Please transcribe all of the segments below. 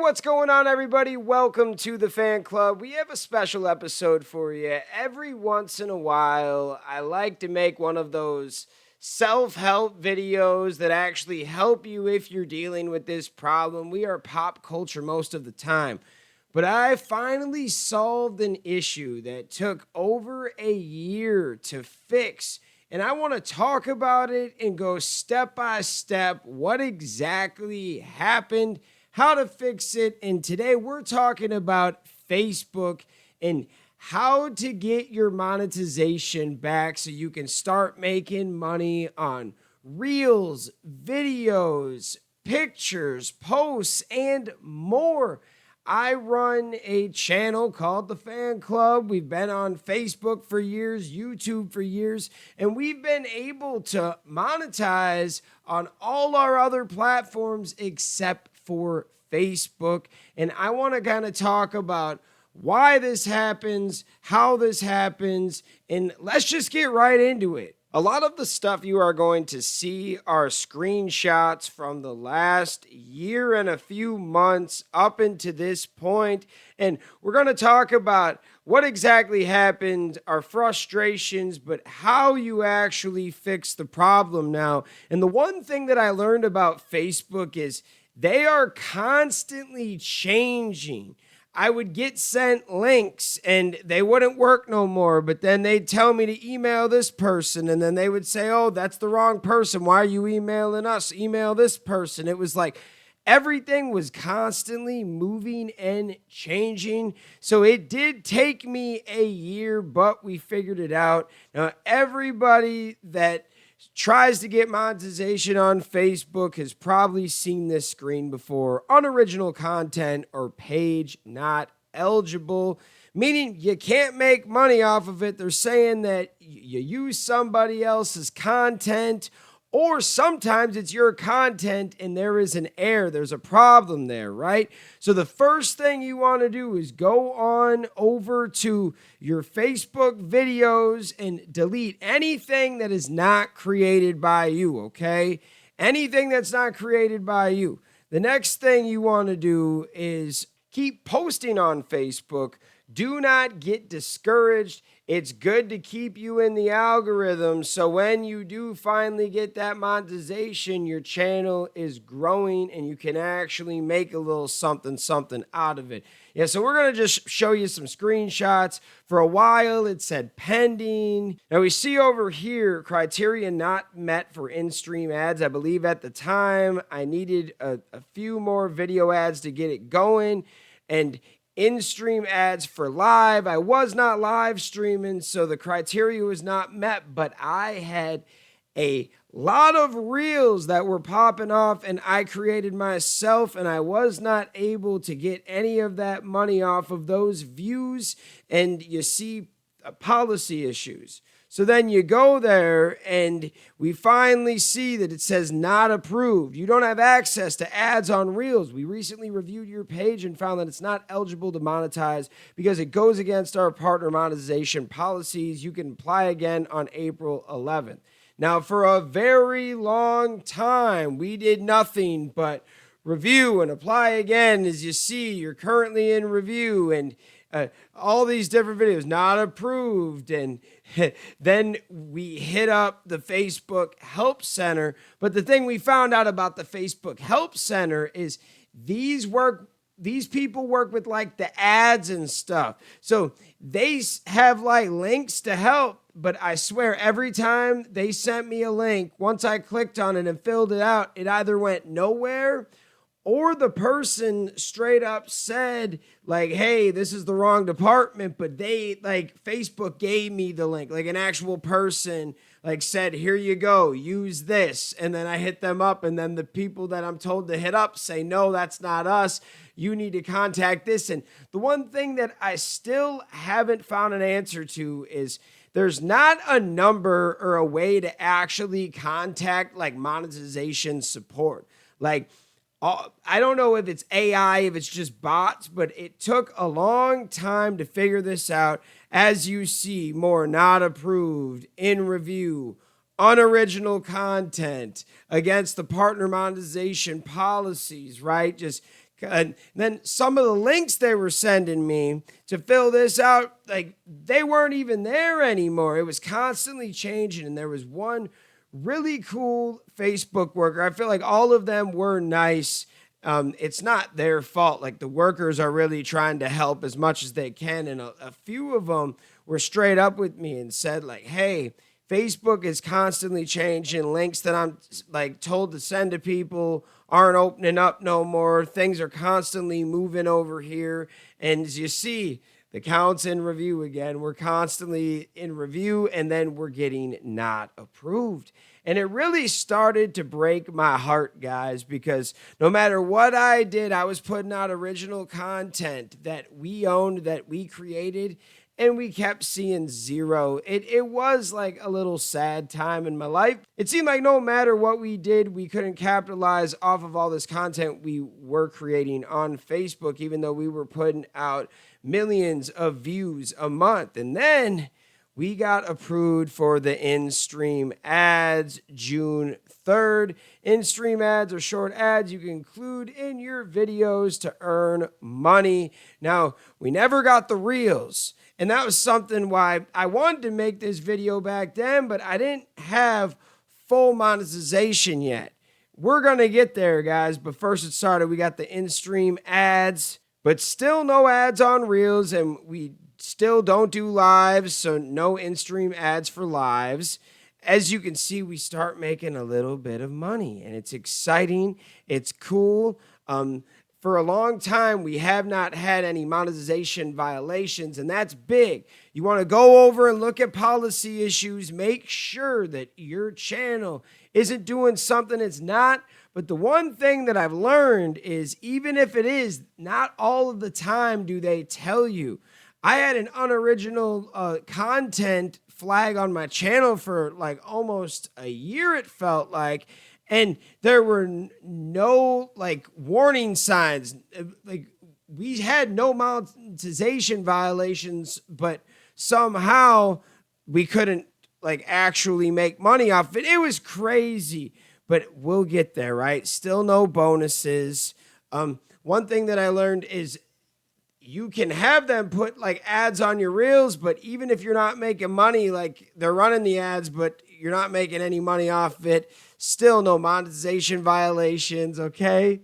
What's going on, everybody? Welcome to the fan club. We have a special episode for you. Every once in a while, I like to make one of those self-help videos that actually help you if you're dealing with this problem. We are pop culture most of the time. But I finally solved an issue that took over a year to fix. And I want to talk about it and go step by step what exactly happened, how to fix it. And today we're talking about Facebook and how to get your monetization back so you can start making money on reels, videos, pictures, posts, and more. I run a channel called The Fan Club. We've been on Facebook for years, YouTube for years, and we've been able to monetize on all our other platforms except for Facebook. And I want to kind of talk about why this happens, how this happens, and let's just get right into it. A lot of the stuff you are going to see are screenshots from the last year and a few months up into this point. And we're going to talk about what exactly happened, our frustrations, but how you actually fix the problem now. And the one thing that I learned about Facebook is they are constantly changing. I would get sent links and they wouldn't work no more, but then they'd tell me to email this person, and then they would say, oh, that's the wrong person. Why are you emailing us? Email this person. It was like everything was constantly moving and changing. So it did take me a year, but we figured it out. Now, everybody that tries to get monetization on Facebook has probably seen this screen before. Unoriginal content or page not eligible, meaning you can't make money off of it. They're saying that you use somebody else's content, or sometimes it's your content and there is an error. There's a problem there, right? So the first thing you want to do is go on over to your Facebook videos and delete anything that is not created by you, okay? Anything that's not created by you. The next thing you want to do is keep posting on Facebook. Do not get discouraged. It's good to keep you in the algorithm, so when you do finally get that monetization, your channel is growing and you can actually make a little something out of it. Yeah, so we're going to just show you some screenshots. For a while, it said pending. Now we see over here, criteria not met for in-stream ads. I believe at the time I needed a few more video ads to get it going, and in-stream ads for live. I was not live streaming, so the criteria was not met, but I had a lot of reels that were popping off and I created myself, and I was not able to get any of that money off of those views, and you see policy issues. So then you go there and we finally see that it says not approved. You don't have access to ads on Reels. We recently reviewed your page and found that it's not eligible to monetize because it goes against our partner monetization policies. You can apply again on April 11th. Now, for a very long time, we did nothing but review and apply again. As you see, you're currently in review, and all these different videos not approved. And then we hit up the Facebook Help Center. But the thing we found out about the Facebook Help Center is these people work with like the ads and stuff. So they have like links to help, but I swear every time they sent me a link, once I clicked on it and filled it out, it either went nowhere or the person straight up said like, hey, this is the wrong department, but they like Facebook gave me the link, like an actual person like said, here you go, use this. And then I hit them up, and then the people that I'm told to hit up say, no, that's not us. You need to contact this. And the one thing that I still haven't found an answer to is there's not a number or a way to actually contact like monetization support. Like, I don't know if it's AI, if it's just bots, but it took a long time to figure this out. As you see, more not approved, in review, unoriginal content, against the partner monetization policies, right? Just And then some of the links they were sending me to fill this out, like they weren't even there anymore. It was constantly changing. And there was one really cool Facebook worker. I feel like all of them were nice. It's not their fault. Like the workers are really trying to help as much as they can. And a few of them were straight up with me and said like, hey, Facebook is constantly changing. Links that I'm like told to send to people aren't opening up no more. Things are constantly moving over here. And as you see, the count's in review again. We're constantly in review and then we're getting not approved. And it really started to break my heart, guys, because no matter what I did, I was putting out original content that we owned, that we created, and we kept seeing zero. It was like a little sad time in my life. It seemed like no matter what we did, we couldn't capitalize off of all this content we were creating on Facebook, even though we were putting out millions of views a month. And then we got approved for the in-stream ads June 3rd. In-stream ads are short ads you can include in your videos to earn money. Now, we never got the reels. And that was something why I wanted to make this video back then, but I didn't have full monetization yet. We're going to get there, guys. But first it started, we got the in-stream ads, but still no ads on reels. And we still don't do lives, so no in-stream ads for lives. As you can see, we start making a little bit of money, and it's exciting. It's cool. For a long time, we have not had any monetization violations, and that's big. You want to go over and look at policy issues. Make sure that your channel isn't doing something it's not. But the one thing that I've learned is even if it is, not all of the time do they tell you. I had an unoriginal content flag on my channel for like almost a year, it felt like. And there were no like warning signs. Like we had no monetization violations, but somehow we couldn't like actually make money off it. It was crazy, but we'll get there, right? Still no bonuses. One thing that I learned is you can have them put like ads on your reels, but even if you're not making money, like they're running the ads, but you're not making any money off it, still no monetization violations, okay?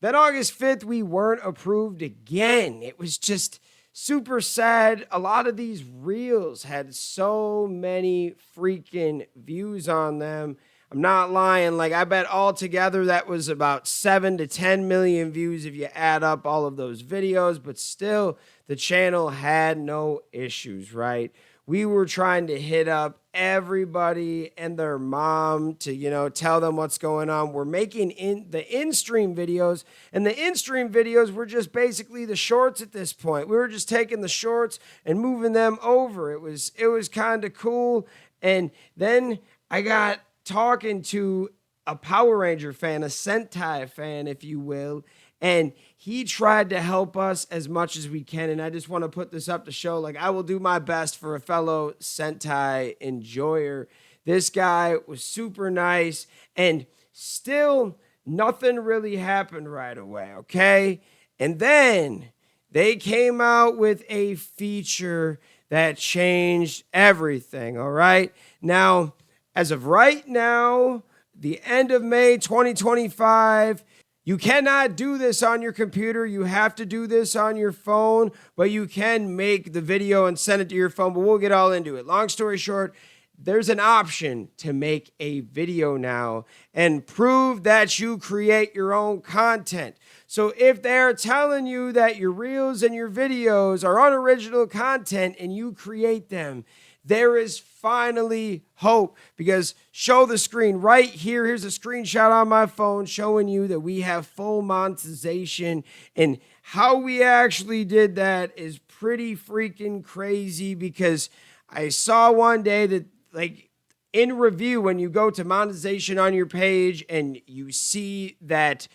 Then August 5th, we weren't approved again. It was just super sad. A lot of these reels had so many freaking views on them. I'm not lying. Like I bet altogether that was about 7 to 10 million views if you add up all of those videos, but still the channel had no issues, right? We were trying to hit up everybody and their mom to, tell them what's going on. We're making the in-stream videos, and the in-stream videos were just basically the shorts at this point. We were just taking the shorts and moving them over. It was kind of cool. And then I got talking to a Power Ranger fan, a Sentai fan, if you will, and he tried to help us as much as we can. And I just want to put this up to show, like, I will do my best for a fellow Sentai enjoyer. This guy was super nice, and still nothing really happened right away, okay? And then they came out with a feature that changed everything, all right? Now, as of right now, the end of May 2025, you cannot do this on your computer. You have to do this on your phone, but you can make the video and send it to your phone, but we'll get all into it. Long story short, there's an option to make a video now and prove that you create your own content. So if they're telling you that your reels and your videos are unoriginal content and you create them, there is finally hope, because show the screen right here. Here's a screenshot on my phone showing you that we have full monetization, and how we actually did that is pretty freaking crazy, because I saw one day that like in review, when you go to monetization on your page and you see that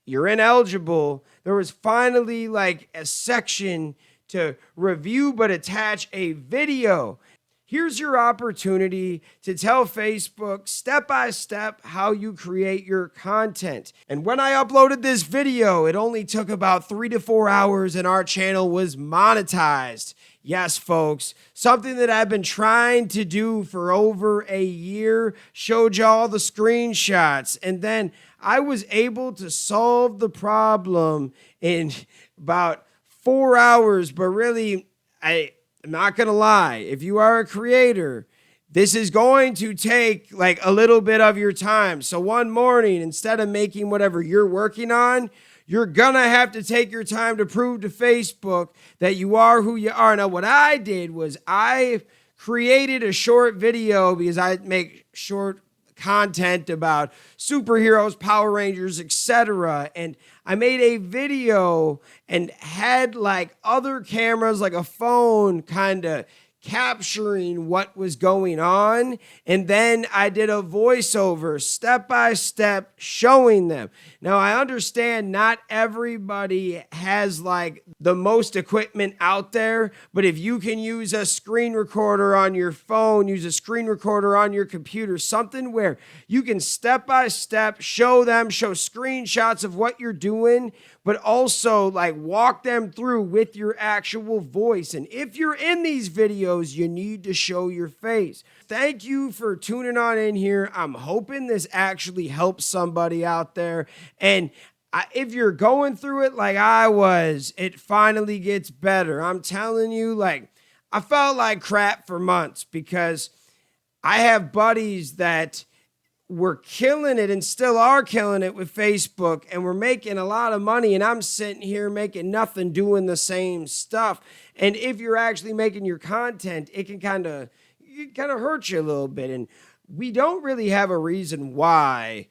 you're ineligible, there was finally like a section to review but attach a video. here's your opportunity to tell Facebook step by step how you create your content. And when I uploaded this video, it only took about 3 to 4 hours and our channel was monetized. Yes, folks, something that I've been trying to do for over a year. Showed y'all the screenshots, and then I was able to solve the problem in about 4 hours. But really, I'm not gonna lie, if you are a creator, this is going to take like a little bit of your time. So one morning, instead of making whatever you're working on, you're gonna have to take your time to prove to Facebook that you are who you are. Now, what I did was I created a short video because I make short content about superheroes, Power Rangers, etc. And I made a video and had like other cameras, like a phone, kind of capturing what was going on. And then I did a voiceover step by step showing them. Now, I understand not everybody has like the most equipment out there, but if you can use a screen recorder on your phone, use a screen recorder on your computer, something where you can step by step show them, show screenshots of what you're doing, but also like walk them through with your actual voice. And if you're in these videos, you need to show your face. Thank you for tuning on in here. I'm hoping this actually helps somebody out there. And if you're going through it like I was, it finally gets better. I'm telling you, like, I felt like crap for months because I have buddies that were killing it and still are killing it with Facebook, and we're making a lot of money, and I'm sitting here making nothing, doing the same stuff. And if you're actually making your content, it can kind of hurt you a little bit. And we don't really have a reason why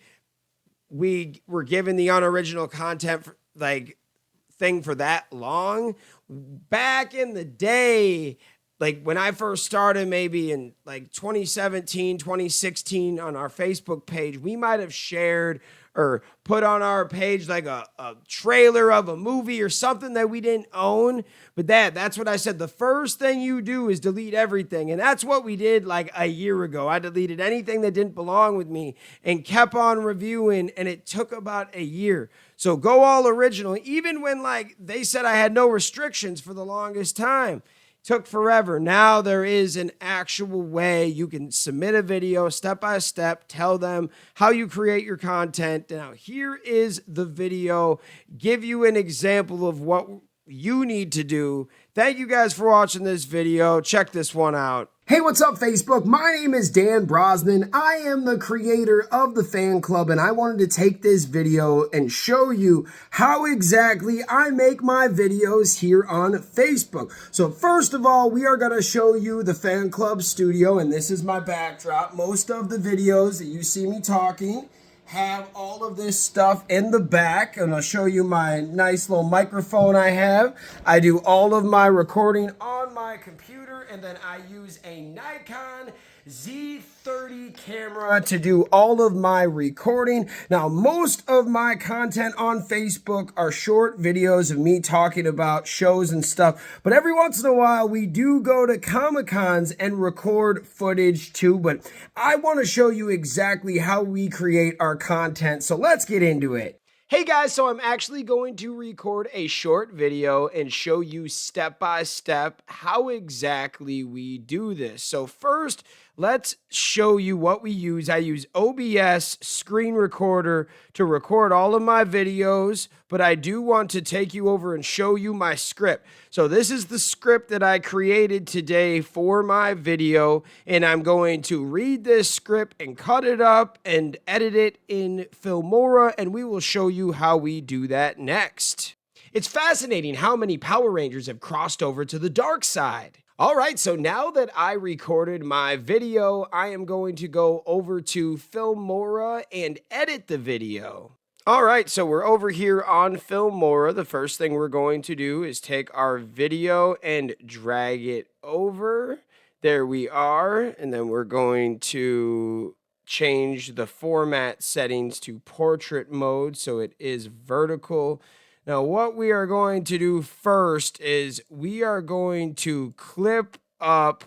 we were given the unoriginal content thing for that long. Back in the day, like when I first started, maybe in like 2017, 2016 on our Facebook page, we might have shared or put on our page like a trailer of a movie or something that we didn't own. But that's what I said. The first thing you do is delete everything. And that's what we did like a year ago. I deleted anything that didn't belong with me and kept on reviewing. And it took about a year. So go all original. Even when like they said I had no restrictions for the longest time. Took forever. Now there is an actual way you can submit a video step by step, tell them how you create your content. Now here is the video, give you an example of what you need to do. Thank you guys for watching this video. Check this one out. Hey, what's up, Facebook? My name is Dan Brosnan. I am the creator of the fan club, and I wanted to take this video and show you how exactly I make my videos here on Facebook. So first of all, we are going to show you the fan club studio, and this is my backdrop. Most of the videos that you see me talking have all of this stuff in the back, and I'll show you my nice little microphone I have. I do all of my recording on my computer, and then I use a Nikon Z30 camera to do all of my recording. Now, most of my content on Facebook are short videos of me talking about shows and stuff, but every once in a while we do go to Comic-Cons and record footage too. But I want to show you exactly how we create our content, so let's get into it. Hey guys, so I'm actually going to record a short video and show you step by step how exactly we do this. So first, let's show you what we use. I use OBS screen recorder to record all of my videos, but I do want to take you over and show you my script. So this is the script that I created today for my video, and I'm going to read this script and cut it up and edit it in Filmora, and we will show you how we do that next. It's fascinating how many Power Rangers have crossed over to the dark side. All right, so now that I recorded my video, I am going to go over to Filmora and edit the video. All right, so we're over here on Filmora. The first thing we're going to do is take our video and drag it over. There we are, and then we're going to change the format settings to portrait mode so it is vertical. Now, what we are going to do first is we are going to clip up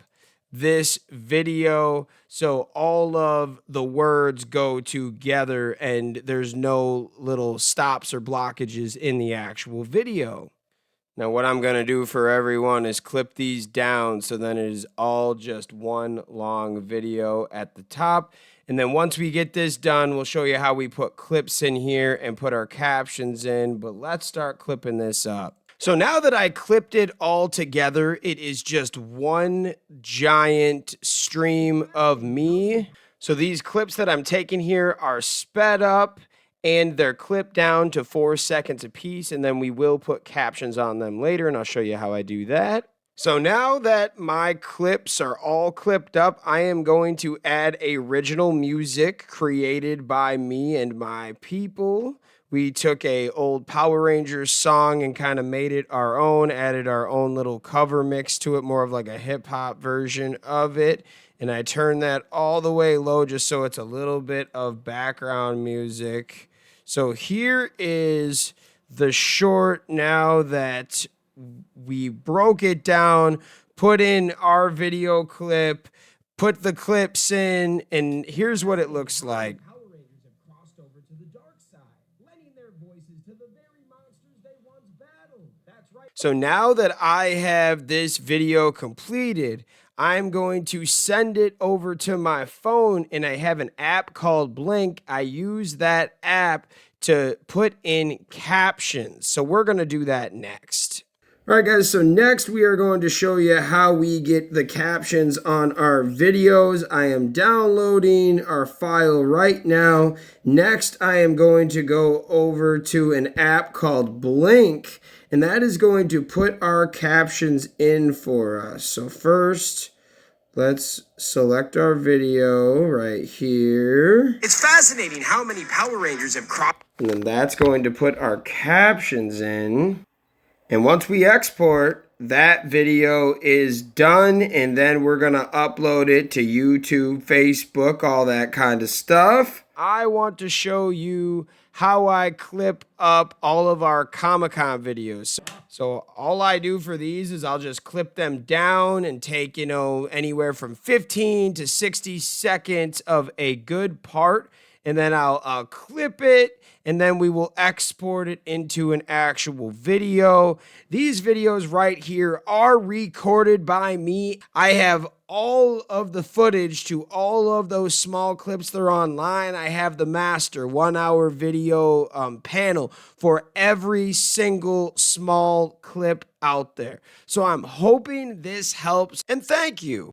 this video so all of the words go together and there's no little stops or blockages in the actual video. Now what I'm going to do for everyone is clip these down so then it is all just one long video at the top. And then once we get this done, we'll show you how we put clips in here and put our captions in. But let's start clipping this up. So now that I clipped it all together, it is just one giant stream of me. So these clips that I'm taking here are sped up and they're clipped down to 4 seconds a piece, and then we will put captions on them later, and I'll show you how I do that. So now that my clips are all clipped up, I am going to add original music created by me and my people. We took a old Power Rangers song and kind of made it our own, added our own little cover mix to it, more of like a hip hop version of it. And I turned that all the way low just so it's a little bit of background music. So here is the short now that we broke it down, put in our video clip, put the clips in, and here's what it looks like. So now that I have this video completed, I'm going to send it over to my phone, and I have an app called Blink. I use that app to put in captions. So we're going to do that next. All right, guys, so next we are going to show you how we get the captions on our videos. I am downloading our file right now. Next, I am going to go over to an app called Blink, and that is going to put our captions in for us. So first, let's select our video right here. It's fascinating how many Power Rangers have cropped. And then that's going to put our captions in. And once we export, that video is done, and then we're going to upload it to YouTube, Facebook, all that kind of stuff. I want to show you how I clip up all of our Comic-Con videos. So all I do for these is I'll just clip them down and take, anywhere from 15 to 60 seconds of a good part, and then I'll clip it, and then we will export it into an actual video. These videos right here are recorded by me. I have all of the footage to all of those small clips that are online. I have the master 1 hour video panel for every single small clip out there. So I'm hoping this helps, and thank you.